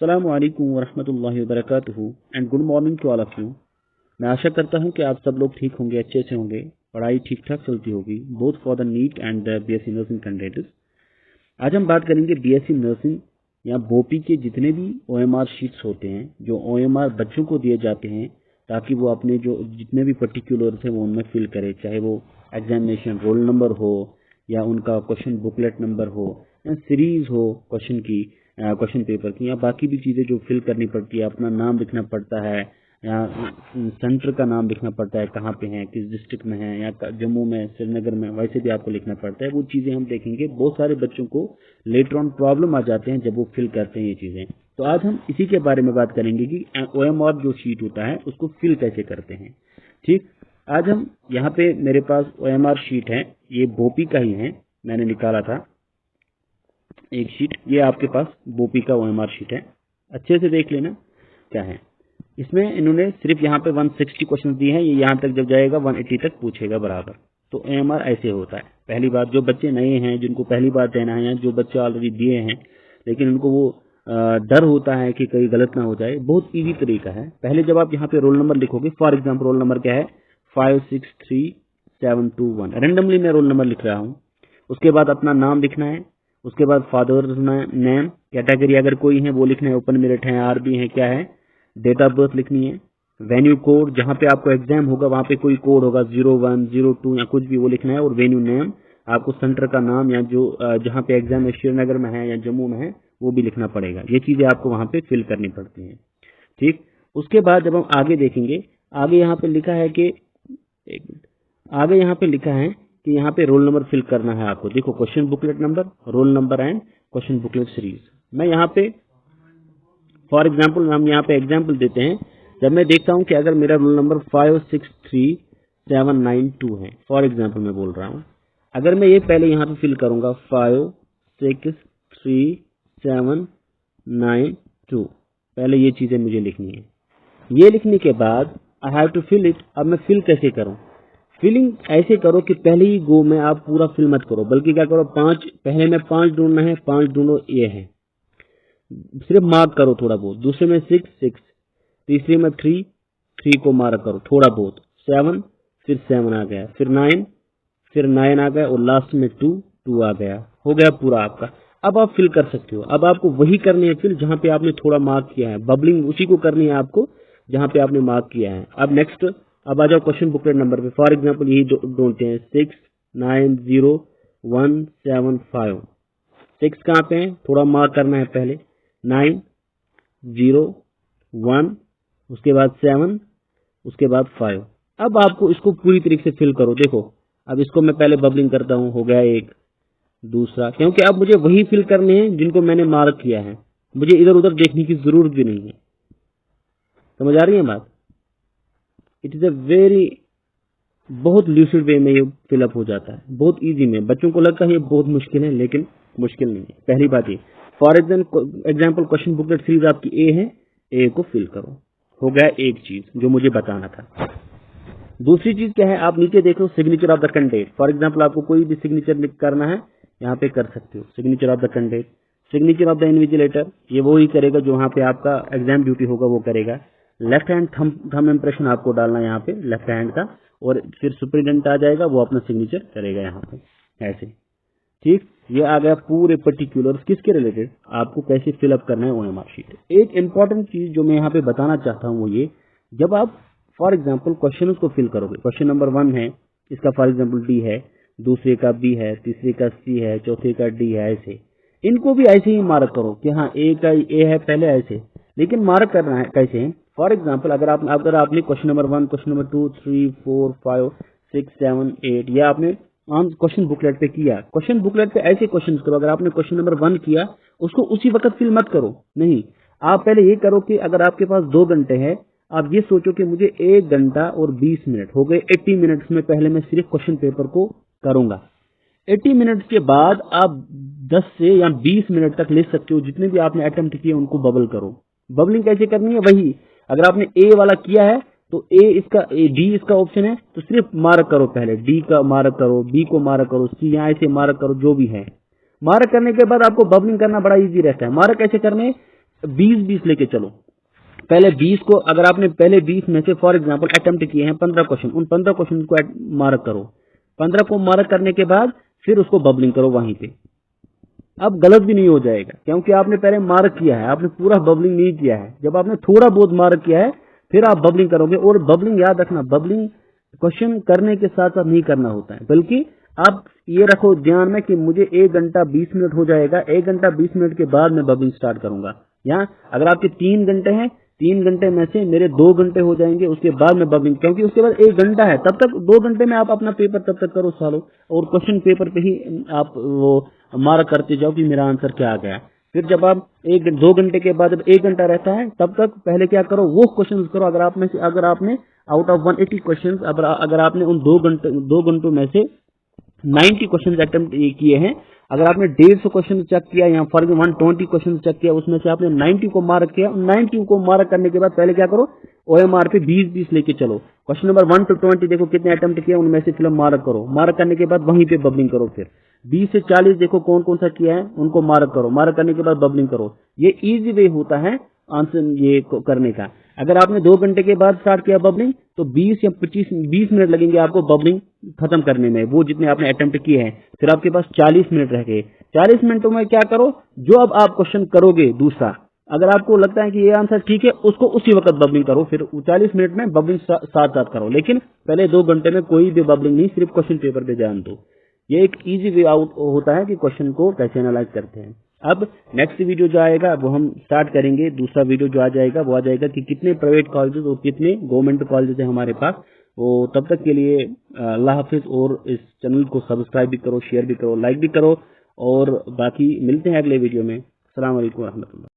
अस्सलामु अलैकुम वरहमतुल्लाहि वबरकातुहू and good morning to all of you. मैं आशा करता हूं कि आप सब लोग ठीक होंगे, अच्छे से होंगे, पढ़ाई ठीक ठाक चलती होगी both for the neat and the BSc nursing candidates. आज हम बात करेंगे बीएससी नर्सिंग या बोपी के जितने भी ओएमआर शीट्स होते हैं, जो ओएमआर बच्चों को दिए जाते हैं ताकि वो अपने जो जितने भी पर्टिकुलर्स हैं वो उनमें फिल करे, चाहे वो एग्जामिनेशन रोल नंबर हो या उनका क्वेश्चन बुकलेट नंबर हो या सीरीज हो क्वेश्चन पेपर की, या बाकी भी चीज़ें जो फिल करनी पड़ती है। अपना नाम लिखना पड़ता है या सेंटर का नाम लिखना पड़ता है, कहाँ पे है, किस डिस्ट्रिक्ट में है, या जम्मू में, श्रीनगर में, वैसे भी आपको लिखना पड़ता है। वो चीज़ें हम देखेंगे। बहुत सारे बच्चों को लेटर ऑन प्रॉब्लम आ जाते हैं जब वो फिल करते हैं ये चीज़ें। तो आज हम इसी के बारे में बात करेंगे कि ओएमआर जो शीट होता है उसको फिल कैसे करते हैं। ठीक, आज हम यहाँ पे मेरे पास ओएमआर शीट है, ये बोपी का ही है, मैंने निकाला था एक शीट। ये आपके पास बोपी का ओएमआर शीट है, अच्छे से देख लेना क्या है इसमें। इन्होंने सिर्फ यहाँ पे 160 क्वेश्चन दिए हैं, ये यहाँ तक जब जाएगा 180 तक पूछेगा बराबर। तो ओएमआर ऐसे होता है। पहली बात, जो बच्चे नए हैं जिनको पहली बार देना है या जो बच्चे ऑलरेडी दिए हैं लेकिन उनको वो डर होता है कि कहीं गलत ना हो जाए, बहुत इजी तरीका है। पहले जब आप यहाँ पे रोल नंबर लिखोगे, फॉर एग्जाम्पल रोल नंबर क्या है 563721, रेंडमली मैं रोल नंबर लिख रहा हूँ। उसके बाद अपना नाम लिखना है, उसके बाद फादर नेम, कैटेगरी अगर कोई है वो लिखना है, ओपन मेरिट है, आरबी है, क्या है, डेट ऑफ बर्थ लिखनी है, वेन्यू कोड, जहां पे आपको एग्जाम होगा वहां पे कोई कोड होगा 01, 02 या कुछ भी वो लिखना है, और वेन्यू नेम, आपको सेंटर का नाम या जो जहां पे एग्जाम है श्रीनगर में है या जम्मू में है वो भी लिखना पड़ेगा। ये चीजें आपको वहां पे फिल करनी पड़ती हैं। ठीक, उसके बाद जब हम आगे देखेंगे, आगे यहाँ पे लिखा है कि आगे यहाँ पे लिखा है कि यहाँ पे रोल नंबर फिल करना है आपको। देखो, question booklet number, roll number and question booklet series. मैं यहाँ पे फॉर एग्जाम्पल, हम यहाँ पे एग्जाम्पल देते हैं। जब मैं देखता हूँ कि अगर मेरा रोल नंबर 563792 है, फॉर एग्जाम्पल मैं बोल रहा हूँ, अगर मैं ये पहले यहाँ पे फिल करूंगा 563792, पहले ये चीजें मुझे लिखनी है। ये लिखने के बाद I have to fill it. अब मैं फिल कैसे करूं? फिलिंग ऐसे करो कि पहले ही गो में आप पूरा फिल मत करो, बल्कि क्या करो, पहले में 5 ढूंढना है, 5 ढूंढो, ये है, सिर्फ मार्क करो थोड़ा बहुत। दूसरे में 6, तीसरे में 3 को मार्क करो थोड़ा बहुत, 7, फिर 7 आ गया, फिर 9 आ गया, और लास्ट में 2 आ गया। हो गया पूरा आपका। अब आप फिल कर सकते हो। अब आपको वही करनी है फिल जहां पे आपने थोड़ा मार्क किया है, बबलिंग उसी को करनी है आपको जहां पे आपने मार्क किया है। अब नेक्स्ट, अब आ जाओ क्वेश्चन बुकलेट नंबर पे। फॉर एग्जांपल यही ढूंढते हैं 690175। 6 कहाँ पे है, थोड़ा मार्क करना है पहले, 901, उसके बाद 7, उसके बाद 5। अब आपको इसको पूरी तरीके से फिल करो। देखो, अब इसको मैं पहले बबलिंग करता हूं, हो गया एक, दूसरा, क्योंकि अब मुझे वही फिल करने हैं जिनको मैंने मार्क किया है, मुझे इधर उधर देखने की जरूरत भी नहीं है। समझ आ रही है बात? इट इज अ वेरी, बहुत लूसिड वे में ये फिलअप हो जाता है, बहुत इजी में। बच्चों को लगता है ये बहुत मुश्किल है, लेकिन मुश्किल नहीं है। पहली बात ये, for example question booklet series आपकी ए है, ए को फिल करो। हो गया एक चीज जो मुझे बताना था। दूसरी चीज क्या है, आप नीचे देखो signature of the candidate. For example आपको कोई भी सिग्नेचर करना है, यहाँ पे कर सकते हो, signature of the candidate, signature of the invigilator, ये वो ही करेगा जो वहां पे आपका एग्जाम ड्यूटी होगा वो करेगा। लेफ्ट हैंड थंब इम्प्रेशन आपको डालना है यहाँ पे, लेफ्ट हैंड का, और फिर सुपरिटेंडेंट आ जाएगा, वो अपना सिग्नेचर करेगा यहाँ पे ऐसे। ठीक, ये आ गया पूरे पर्टिकुलर्स किसके रिलेटेड, आपको कैसे फिलअप करना है ओएमआर शीट। एक इंपॉर्टेंट चीज जो मैं यहाँ पे बताना चाहता हूँ वो ये, जब आप फॉर एग्जाम्पल क्वेश्चन को फिल करोगे, क्वेश्चन नंबर 1 है, इसका फॉर एग्जाम्पल डी है, दूसरे का बी है, तीसरे का सी है, चौथे का डी है, ऐसे इनको भी ऐसे ही मार्क करो कि हाँ ए का ए है पहले ऐसे। लेकिन मार्क करना है कैसे है, फॉर एग्जाम्पल अगर आपने क्वेश्चन नंबर 1, क्वेश्चन नंबर 2, 3, 4, 5, 6, 7, 8 या आपने क्वेश्चन बुकलेट पे किया, क्वेश्चन बुकलेट पे ऐसे क्वेश्चन करो। अगर आपने क्वेश्चन नंबर 1 किया, उसको उसी वक्त फिल मत करो, नहीं, आप पहले ये करो कि अगर आपके पास 2 घंटे है, आप ये सोचो कि मुझे 1 घंटा और 20 मिनट हो गए, 80 मिनट्स में पहले मैं सिर्फ क्वेश्चन पेपर को करूंगा। 80 मिनट के बाद आप 10 से या 20 मिनट तक ले सकते हो, जितने भी आपने अटेम्प्ट किए उनको बबल करो। बबलिंग कैसे करनी है, वही अगर आपने ए वाला किया है तो डी इसका ऑप्शन है, तो सिर्फ मार्क करो, पहले डी का मार्क करो, बी को मार्क करो, सी यहाँ से मार्क करो, जो भी है। मार्क करने के बाद आपको बबलिंग करना बड़ा इजी रहता है। मार्क कैसे करने, 20-20 लेके चलो। पहले 20 को, अगर आपने पहले 20 में से फॉर एग्जांपल अटेम्प्ट किए हैं 15 क्वेश्चन, उन 15 क्वेश्चन को मार्क करो। 15 को मार्क करने के बाद फिर उसको बबलिंग करो वहीं पे। अब गलत भी नहीं हो जाएगा क्योंकि आपने पहले मार्क किया है, आपने पूरा बबलिंग नहीं किया है। जब आपने थोड़ा बहुत मार्क किया है फिर आप बबलिंग करोगे। और बबलिंग याद रखना, बबलिंग क्वेश्चन करने के साथ साथ नहीं करना होता है, बल्कि आप ये रखो ध्यान में कि मुझे 1 घंटा 20 मिनट हो जाएगा, 1 घंटा 20 मिनट के बाद मैं बबलिंग स्टार्ट करूंगा। यहाँ अगर आपके 3 घंटे हैं, 3 घंटे में से मेरे 2 घंटे हो जाएंगे, उसके बाद मैं बबलिंग, क्योंकि उसके बाद 1 घंटा है, तब तक 2 घंटे में आप अपना पेपर तब तक करो सॉल्व, और क्वेश्चन पेपर पे ही आप वो मार्क करते जाओ कि मेरा आंसर क्या आ गया। फिर जब आप 2 घंटे के बाद जब 1 घंटा रहता है तब तक पहले क्या करो, वो क्वेश्चन करो। अगर आपने आउट ऑफ 180 क्वेश्चन अगर आपने उन 2 घंटों में से 90 क्वेश्चन अटेम्प्ट किए हैं, अगर आपने 150 क्वेश्चन चेक किया या फॉर 120 क्वेश्चन चेक किया, उसमें से आपने 90 को मार्क किया, 90 को मार्क करने के बाद पहले क्या करो, OMR पे 20-20 लेके चलो। क्वेश्चन नंबर 1 to 20 देखो कितने अटेम्प्ट किया, उनमें से फिर मार्क करो। मार्क करने के बाद वहीं पे बबलिंग करो। फिर 20 से 40 देखो कौन कौन सा किया है, उनको मार्क करो। मार्क करने के बाद बबलिंग करो। ये इजी वे होता है आंसर ये करने का। अगर आपने 2 घंटे के बाद स्टार्ट किया बबलिंग तो 20 या 20 मिनट लगेंगे आपको बबलिंग खत्म करने में, वो जितने आपने अटेम्प्ट किए हैं। फिर आपके पास 40 मिनट रह गए। 40 मिनटों में क्या करो, जो अब आप क्वेश्चन करोगे दूसरा, अगर आपको लगता है कि ये आंसर ठीक है, उसको उसी वक्त बबलिंग करो। फिर 40 मिनट में बबलिंग साथ साथ करो, लेकिन पहले 2 घंटे में कोई भी बबलिंग नहीं, सिर्फ क्वेश्चन पेपर पे ध्यान दो। ये एक इजी वे आउट होता है कि क्वेश्चन को कैसे एनालाइज करते हैं। अब नेक्स्ट वीडियो जो आएगा वो हम स्टार्ट करेंगे। दूसरा वीडियो जो आ जाएगा वो आ जाएगा कि कितने प्राइवेट कॉलेजेस और कितने गवर्नमेंट कॉलेजेस हैं हमारे पास। वो तब तक के लिए अल्लाह हाफिज। और इस चैनल को सब्सक्राइब भी करो, शेयर भी करो, लाइक भी करो, और बाकी मिलते हैं अगले वीडियो में। अस्सलाम वालेकुम रहमतुल्लाह।